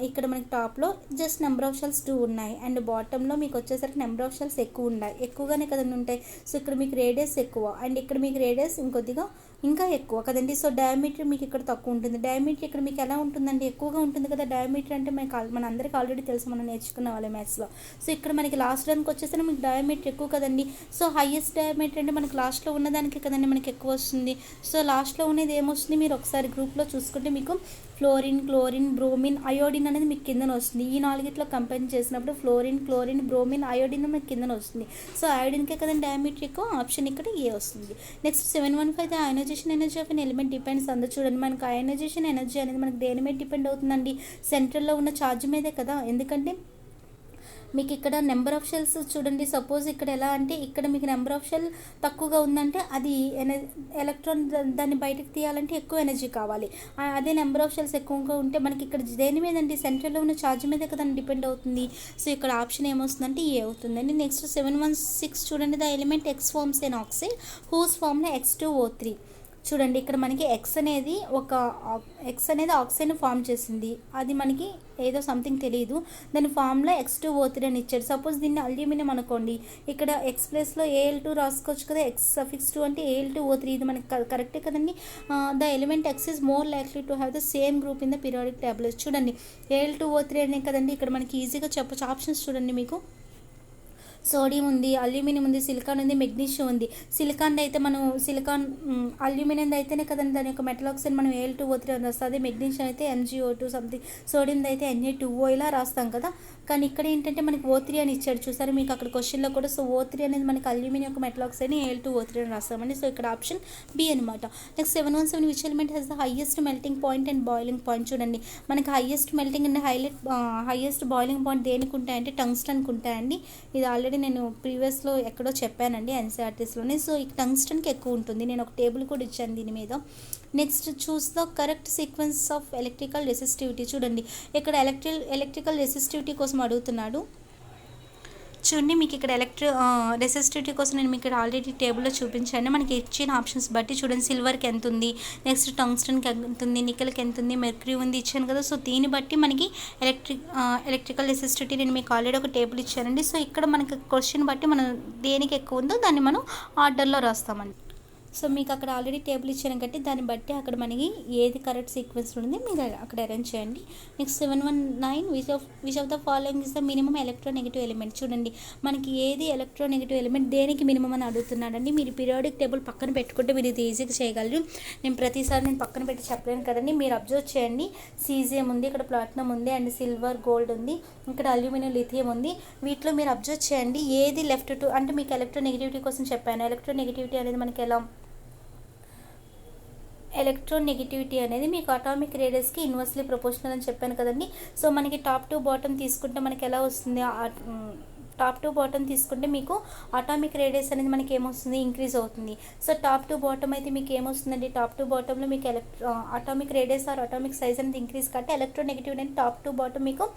ఇక్కడ మనకి టాప్లో జస్ట్ నెంబర్ ఆఫ్ షెల్స్ 2 ఉన్నాయి అండ్ బాటంలో మీకు వచ్చేసరికి నెంబర్ ఆఫ్ షెల్స్ ఎక్కువ ఉన్నాయి, ఎక్కువగానే కదండి ఉంటాయి. సో ఇక్కడ మీకు రేడియస్ ఎక్కువ అండ్ ఇక్కడ మీకు రేడియస్ ఇంకొద్దిగా ఇంకా ఎక్కువ కదండి. సో డయామీటర్ మీకు ఇక్కడ తక్కువ ఉంటుంది. డయామీటర్ ఇక్కడ మీకు ఎలా ఉంటుందండి, ఎక్కువగా ఉంటుంది కదా. డయామీటర్ అంటే మన అందరికీ ఆల్రెడీ తెలుసు, మనం నేర్చుకున్న వాళ్ళే మ్యాథ్స్లో. సో ఇక్కడ మనకి లాస్ట్ దానికి వచ్చేసరికి మీకు డయామీటర్ ఎక్కువ కదండి. సో హైయెస్ట్ డయామీటర్ అంటే మనకి లాస్ట్లో ఉన్నదానికి కదండి మనకి ఎక్కువ వస్తుంది. సో లాస్ట్లో ఉన్నది ఏమొస్తుంది మీరు ఒకసారి గ్రూప్లో చూసుకుంటే మీకు ఫ్లోరిన్, క్లోరిన్, బ్రోమిన్, అయోడిన్ అనేది మీకు కిందన వస్తుంది. ఈ నాలుగిట్లో కంపేర్ చేసినప్పుడు ఫ్లోరిన్, క్లోరిన్, బ్రోమిన్, అయోడిన్ మీకు కిందన వస్తుంది. సో అయోడిన్కే కదండి డయామీటర్ ఎక్కువ, ఆప్షన్ ఇక్కడ ఏ వస్తుంది. Next 715 the ionisation energy of an element depends on the. చూడండి మనకి అయనైజేషన్ ఎనర్జీ అనేది మనకి దేని మీద డిపెండ్ అవుతుందండి, సెంట్రల్లో ఉన్న ఛార్జ్ మీదే కదా. ఎందుకంటే మీకు ఇక్కడ నెంబర్ ఆఫ్ షెల్స్ చూడండి, సపోజ్ ఇక్కడ ఎలా అంటే ఇక్కడ మీకు నెంబర్ ఆఫ్ షెల్ తక్కువగా ఉందంటే అది ఎలక్ట్రాన్ దాన్ని బయటకు తీయాలంటే ఎక్కువ ఎనర్జీ కావాలి. అదే నెంబర్ ఆఫ్ షెల్స్ ఎక్కువగా ఉంటే మనకి ఇక్కడ దేని మీద అండి, సెంట్రల్లో ఉన్న ఛార్జ్ మీదే కదా డిపెండ్ అవుతుంది. సో ఇక్కడ ఆప్షన్ ఏమొస్తుందంటే ఏ అవుతుందండి. నెక్స్ట్ 716 చూడండి the element X forms an oxide whose ఫార్మ్లో X2O3. చూడండి ఇక్కడ మనకి ఎక్స్ అనేది ఆక్సైడ్ ఫామ్ చేసింది, అది మనకి ఏదో సంథింగ్ తెలియదు, దాని ఫామ్లో X2O3 అని ఇచ్చాడు. సపోజ్ దీన్ని అల్యూమినియం అనుకోండి, ఇక్కడ ఎక్స్ ప్లేస్లో AL2 రాసుకోవచ్చు కదా, X2 అంటే AL2O3, ఇది మనకి కరెక్టే కదండి. The element X is more likely to have the same group in the periodic table. చూడండి AL2O3 అనే కదండి ఇక్కడ మనకి ఈజీగా చెప్పచ్చు. ఆప్షన్స్ చూడండి, మీకు సోడియం ఉంది, అల్యూమినియం ఉంది, సిలికాన్ ఉంది, మెగ్నీషియం ఉంది. సిలికాన్ అయితే మనం అల్యూమినియం అయితేనే కదండి దాని యొక్క మెటల్ ఆక్సైడ్ మనం AL2O3 అని రాస్తాం. అదే మెగ్నీషియం అయితే MgO2 సంథింగ్, సోడియం అయితే Na2O ఇలా రాస్తాం కదా. కానీ ఇక్కడ ఏంటంటే మనకి O3 అని ఇచ్చాడు చూసారు మీకు అక్కడ క్వశ్చన్లో కూడా. సో O3 అనేది మనకి అల్యూమినియం యొక్క మెటల్ ఆక్సైడ్ని AL2O3 అని రాస్తామండి. సో ఇక్కడ ఆప్షన్ బి అనమాట. Next 717 which element has the highest melting point and boiling point. చూడండి మనకి highest melting and highest boiling point దేనికి ఉంటాయంటే టంగ్స్టన్కి ఉంటాయండి. ఇది ఆల్రెడీ నేను ప్రీవియస్లో ఎక్కడో చెప్పానండి NCERTస్లోనే. సో ఈ టంగ్స్టన్కి ఎక్కువ ఉంటుంది, నేను ఒక టేబుల్ కూడా ఇచ్చాను దీని మీద. Next choose the correct sequence of electrical resistivity. చూడండి ఇక్కడ ఎలక్ట్రికల్ రెసిస్టివిటీ కోసం అడుగుతున్నాడు. చూడండి మీకు ఇక్కడ రెసిస్టివిటీ కోసం నేను మీకు ఇక్కడ ఆల్రెడీ టేబుల్లో చూపించాను. మనకి ఇచ్చిన ఆప్షన్స్ బట్టి చూడండి సిల్వర్కి ఎంత ఉంది, నెక్స్ట్ టంగ్స్టన్కి ఎంత ఉంది, నికెల్కి ఎంత ఉంది, మెర్క్యూరీ ఉంది ఇచ్చాను కదా. సో దీన్ని బట్టి మనకి ఎలక్ట్రికల్ రెసిస్టివిటీ నేను మీకు ఆల్రెడీ ఒక టేబుల్ ఇచ్చానండి. సో ఇక్కడ మనకి క్వశ్చన్ బట్టి మనం దేనికి ఎక్కువ ఉందో దాన్ని మనం ఆర్డర్లో రాస్తామండి. సో మీకు అక్కడ ఆల్రెడీ టేబుల్ ఇచ్చాను కాబట్టి దాన్ని బట్టి అక్కడ మనకి ఏది కరెక్ట్ సీక్వెన్స్ ఉంది మీరు అక్కడ అరేంజ్ చేయండి. Next 719 which of the following is the minimum electronegative element. చూడండి మనకి ఏది ఎలక్ట్రోనెగటివ్ ఎలిమెంట్ దేనికి మినిమం అని అడుగుతున్నాడండి. మీరు పీరియాడిక్ టేబుల్ పక్కన పెట్టుకుంటే మీరు ఇది ఈజీగా చేయగలరు. నేను ప్రతిసారి నేను పక్కన పెట్టి చెప్పలేను కదండి. మీరు అబ్జర్వ్ చేయండి. సీజియం ఉంది, ఇక్కడ ప్లాటినం ఉంది, అండ్ సిల్వర్ గోల్డ్ ఉంది, ఇక్కడ అల్యూమినియం లిథియం ఉంది. వీటిలో మీరు అబ్జర్వ్ చేయండి ఏది లెఫ్ట్ టు అంటే మీకు ఎలక్ట్రోనెగటివిటీ కోసం చెప్పాను. ఎలక్ట్రోనెగటివిటీ అనేది మనకి ఎలా ఎలక్ట్రోనెగటివిటీ అనేది మీకు అటామిక్ రేడియస్కి ఇన్వర్స్లీ ప్రపోర్షనల్ అని చెప్పాను కదండి. సో మనకి టాప్ టు బాటమ్ తీసుకుంటే మనకి ఎలా వస్తుంది, టాప్ టు బాటమ్ తీసుకుంటే మీకు అటామిక్ రేడియస్ అనేది మనకి ఏమొస్తుంది, ఇంక్రీజ్ అవుతుంది. సో టాప్ టు బాటమ్ అయితే మీకు ఏమొస్తుందండి, టాప్ టు బాటంలో మీకు atomic radius or atomic size అనేది ఇంక్రీజ్ కాబట్టి ఎలక్ట్రోనెగటివిటీ అనేది టాప్ టు బాటమ్ మీకు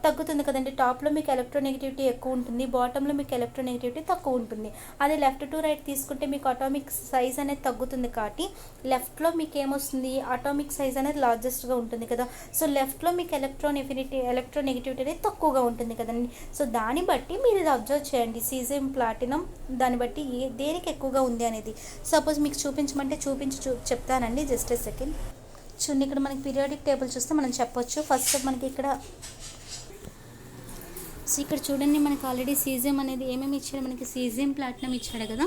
తగ్గుతుంది కదండి. టాప్లో మీకు ఎలక్ట్రోనెగటివిటీ ఎక్కువ ఉంటుంది, బాటంలో మీకు ఎలక్ట్రోనెగటివిటీ తక్కువ ఉంటుంది. అదే లెఫ్ట్ టు రైట్ తీసుకుంటే మీకు అటామిక్ సైజ్ అనేది తగ్గుతుంది కాబట్టి లెఫ్ట్లో మీకు ఏమొస్తుంది, అటామిక్ సైజ్ అనేది లార్జెస్ట్గా ఉంటుంది కదా. సో లెఫ్ట్లో మీకు ఎలక్ట్రోనెగటివిటీ అనేది తక్కువగా ఉంటుంది కదండి. సో దాన్ని బట్టి మీరు ఇది అబ్జర్వ్ చేయండి. సీజియం ప్లాటినం దాన్ని బట్టి దేనికి ఎక్కువగా ఉంది అనేది. సపోజ్ మీకు చూపించమంటే చెప్తానండి. జస్ట్ ఏ సెకండ్ చూడండి. ఇక్కడ మనకి పీరియాడిక్ టేబుల్ చూస్తే మనం చెప్పొచ్చు. ఫస్ట్ మనకి ఇక్కడ సో ఇక్కడ చూడండి మనకి ఆల్రెడీ సీజియం అనేది ఏమేమి ఇచ్చాడు, మనకి సీజియం ప్లాటినం ఇచ్చాడు కదా.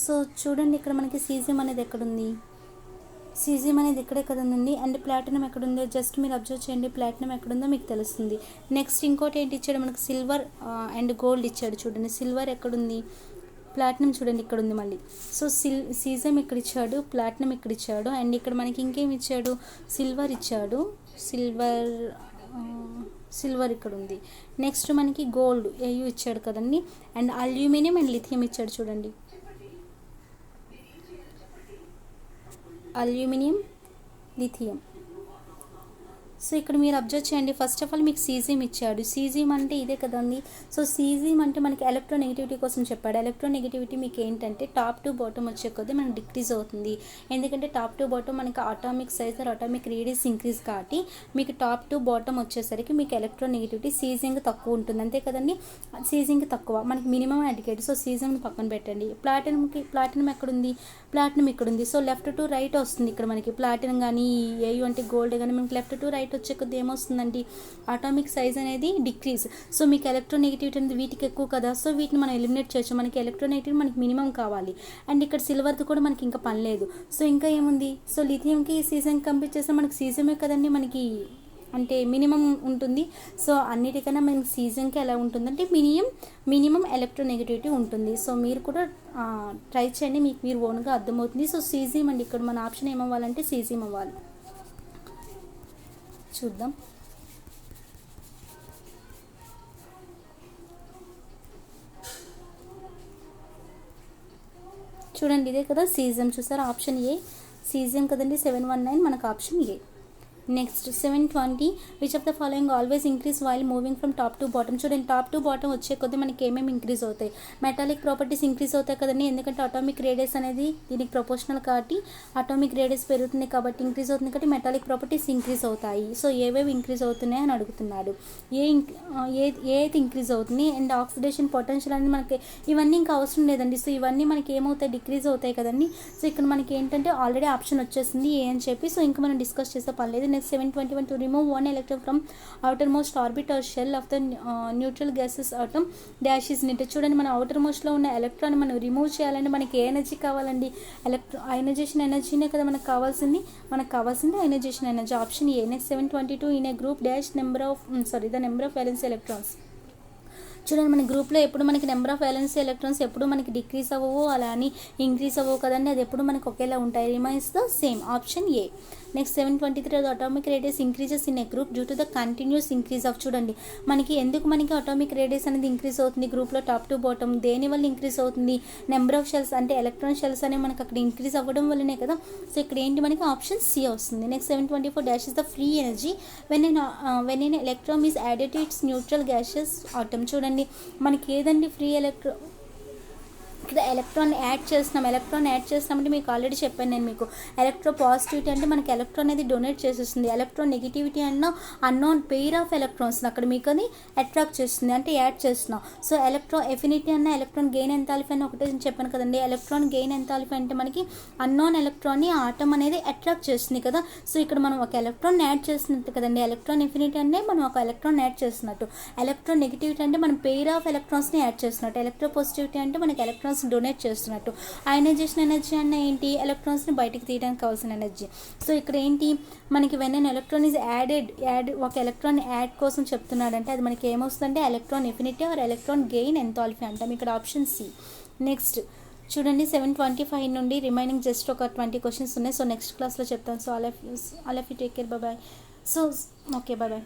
సో చూడండి ఇక్కడ మనకి సీజియం అనేది ఎక్కడుంది, సీజియం అనేది ఇక్కడే కదండి. అండ్ ప్లాటినం ఎక్కడుందో జస్ట్ మీరు అబ్జర్వ్ చేయండి. ప్లాటినం ఎక్కడుందో మీకు తెలుస్తుంది. నెక్స్ట్ ఇంకోటి ఏంటి ఇచ్చాడు, మనకి సిల్వర్ అండ్ గోల్డ్ ఇచ్చాడు. చూడండి సిల్వర్ ఎక్కడుంది, ప్లాటినం చూడండి ఇక్కడ ఉంది మళ్ళీ. సో సీజియం ఇక్కడ ఇచ్చాడు, ప్లాటినం ఇక్కడ ఇచ్చాడు, అండ్ ఇక్కడ మనకి ఇంకేమి ఇచ్చాడు, సిల్వర్ ఇచ్చాడు. సిల్వర్ ఇక్కడ ఉంది. నెక్స్ట్ మనకి గోల్డ్ ఏయు ఇచ్చాడు కదండి, అండ్ అల్యూమినియం అండ్ లిథియం ఇచ్చాడు. చూడండి అల్యూమినియం లిథియం. సో ఇక్కడ మీరు అబ్జర్వ్ చేయండి. ఫస్ట్ ఆఫ్ ఆల్ మీకు సీజియం ఇచ్చాడు. సీజియం అంటే ఇదే కదండి. సో సీజియం అంటే మనకి ఎలక్ట్రోనెగటివిటీ కోసం చెప్పాడు. ఎలక్ట్రోనెగటివిటీ మీకు ఏంటంటే టాప్ టు బాటమ్ వచ్చే కొద్దీ మనకి డిక్రీజ్ అవుతుంది. ఎందుకంటే టాప్ టు బాటమ్ మనకి atomic size are atomic radius increase కాబట్టి మీకు టాప్ టు బాటమ్ వచ్చేసరికి మీకు ఎలక్ట్రోనెగటివిటీ సీజియంకి తక్కువ ఉంటుంది, అంతే కదండి. సీజియంకి తక్కువ మనకి మినిమం అడిగేది. సో సీజియంని పక్కన పెట్టండి. ప్లాటినం ఎక్కడుంది, ప్లాటినం ఇక్కడ ఉంది. సో లెఫ్ట్ టు రైట్ వస్తుంది. ఇక్కడ మనకి ప్లాటినం కానీ ఏయు అంటే గోల్డ్ కానీ మనకి లెఫ్ట్ టు రైట్ వచ్చే కొద్ది ఏమొస్తుందండి, అటామిక్ సైజ్ అనేది డిక్రీజ్. సో మీకు ఎలక్ట్రోనెగటివిటీ అనేది వీటికి ఎక్కువ కదా. సో వీటిని మనం ఎలిమినేట్ చేయొచ్చు. మనకి ఎలక్ట్రోనెగటివిటీ మనకి మినిమం కావాలి. అండ్ ఇక్కడ సిల్వర్ది కూడా మనకి ఇంకా పని లేదు. సో ఇంకా ఏముంది, సో లిథియంకి సీజియం కంపేర్ చేస్తే మనకి సీజియమే కదండి మనకి అంటే మినిమం ఉంటుంది. సో అన్నిటికన్నా మనకి సీజియంకి ఎలా ఉంటుందంటే మినిమం ఎలక్ట్రోనెగటివిటీ ఉంటుంది. సో మీరు కూడా ట్రై చేయండి, మీకు మీరు ఓన్గా అర్థమవుతుంది. సో సీజియం అండి ఇక్కడ మన ఆప్షన్ ఏమవ్వాలంటే సీజియం అవ్వాలి. చూద్దాం. చూడండి ఇదే కదా సీజియం. చూసారా ఆప్షన్ ఏ సీజియం కదండి. 719 మనకు option A. Next 720 which of the following always increase while moving from top to bottom. చూడండి టాప్ టు బాటమ్ వచ్చే కొద్దీ మనకి ఏమేమి ఇంక్రీజ్ అవుతాయి, మెటాలిక్ ప్రాపర్టీస్ ఇంక్రీజ్ అవుతాయి కదండి. ఎందుకంటే అటామిక్ రేడియస్ అనేది దీనికి ప్రపోర్షనల్ కాబట్టి అటామిక్ రేడియస్ పెరుగుతుంది కాబట్టి ఇంక్రీజ్ అవుతుంది కాబట్టి మెటాలిక్ ప్రాపర్టీస్ ఇంక్రీజ్ అవుతాయి. సో ఏవేవి ఇంక్రీజ్ అవుతున్నాయి అని అడుగుతున్నాడు. ఏది ఇంక్రీజ్ అవుతుంది అండ్ ఆక్సిడేషన్ పొటెన్షియల్ అనేది మనకి ఇవన్నీ ఇంకా అవసరం లేదండి. సో ఇవన్నీ మనకి ఏమవుతాయి, డిక్రీజ్ అవుతాయి కదండి. సో ఇక్కడ మనకి ఏంటంటే ఆల్రెడీ ఆప్షన్ వచ్చేసింది ఏ అని చెప్పి. సో ఇంకా మనం డిస్కస్ చేసే పని లేదు. Next 721 to remove one electron from outermost orbit or shell of the neutral gaseous atom dash is needed. చూడండి మన అవుటర్ మోస్ట్లో ఉన్న ఎలక్ట్రాన్ మనం రిమూవ్ చేయాలంటే మనకి ఏ ఎనర్జీ కావాలండి, అయనైజేషన్ ఎనర్జీనే కదా మనకు కావాల్సింది ionisation energy. Option A. Next 722 in a group dash the number of valence electrons. చూడండి మన గ్రూప్లో ఎప్పుడు మనకి నెంబర్ ఆఫ్ వ్యాలెన్స్ ఎలక్ట్రాన్స్ ఎప్పుడు మనకి డిక్రీజ్ అవ్వవు, అలా అని ఇంక్రీజ్ అవ్వవు కదండి. అది ఎప్పుడు మనకు ఒకేలా ఉంటాయి. Remains the same. Option A. Next 723 atomic radius increases in a group due to the continuous increase of. చూడండి మనకి ఎందుకు మనకి అటామిక్ రేడియస్ అనేది ఇంక్రీజ్ అవుతుంది గ్రూప్లో టాప్ టు బాటమ్, దేనివల్ల ఇంక్రీజ్ అవుతుంది, నెంబర్ ఆఫ్ షెల్స్ అంటే ఎలక్ట్రాన్ షెల్స్ అనేవి మనకి అక్కడ ఇంక్రీజ్ అవ్వడం వల్లనే కదా. సో ఇక్కడ ఏంటి మనకి ఆప్షన్ సి వస్తుంది. Next 724 dash is the free energy when an electron is added to its neutral gases atom. చూడండి మనకి ఏదండి ఇక్కడ ఎలక్ట్రాన్ యాడ్ చేస్తున్నామంటే మీకు ఆల్రెడీ చెప్పాను నేను మీకు. ఎలక్ట్రో పాజిటివిటీ అంటే మనకి ఎలక్ట్రాన్ అనేది డొనేట్ చేసేస్తుంది. ఎలక్ట్రాన్ నెగిటివిటీ అన్న అన్నోన్ పెయిర్ ఆఫ్ ఎలక్ట్రాన్స్ అక్కడ మీకు అది అట్రాక్ట్ చేస్తుంది, అంటే యాడ్ చేస్తున్నాం. సో ఎలక్ట్రో ఎఫినిటీ అన్న ఎలక్ట్రాన్ గెయిన్ ఎంథాల్పీ అని ఒకటే చెప్పాను కదండి. ఎలక్ట్రాన్ గెయిన్ ఎంథాల్పీ అంటే మనకి అన్నోన్ ఎలక్ట్రాన్ని ఆటం అనేది అట్రాక్ట్ చేస్తుంది కదా. సో ఇక్కడ మనం ఒక ఎలక్ట్రాన్ యాడ్ చేస్తున్నట్టు కదండి. ఎలక్ట్రాన్ ఎఫినిటీ అంటే మనం ఒక ఎలక్ట్రాన్ యాడ్ చేస్తున్నట్టు. ఎలక్ట్రాన్ నెగిటివిటీ అంటే మనం పెయిర్ ఆఫ్ ఎలక్ట్రాన్స్ని యాడ్ చేస్తున్నట్టు. ఎలక్ట్రో పాజిటివిటీ అంటే మనకి ఎలక్ట్రాన్స్ డొనేట్ చేస్తున్నట్టు. అయనైజేషన్ ఎనర్జీ అన్న ఏంటి, ఎలక్ట్రాన్స్ని బయటకు తీయడానికి కావాల్సిన ఎనర్జీ. సో ఇక్కడ ఏంటి మనకి when an electron is add ఒక ఎలక్ట్రాన్ యాడ్ కోసం చెప్తున్నాడంటే అది మనకి ఏమొస్తుందంటే electron affinity or electron gain enthalpy అంటాం. ఇక్కడ ఆప్షన్ సి. నెక్స్ట్ చూడండి 725 నుండి రిమైనింగ్ జస్ట్ ఒక 20 క్వశ్చన్స్ ఉన్నాయి. సో నెక్స్ట్ క్లాస్లో చెప్తాను. So all of you take care, bye. So okay, bye.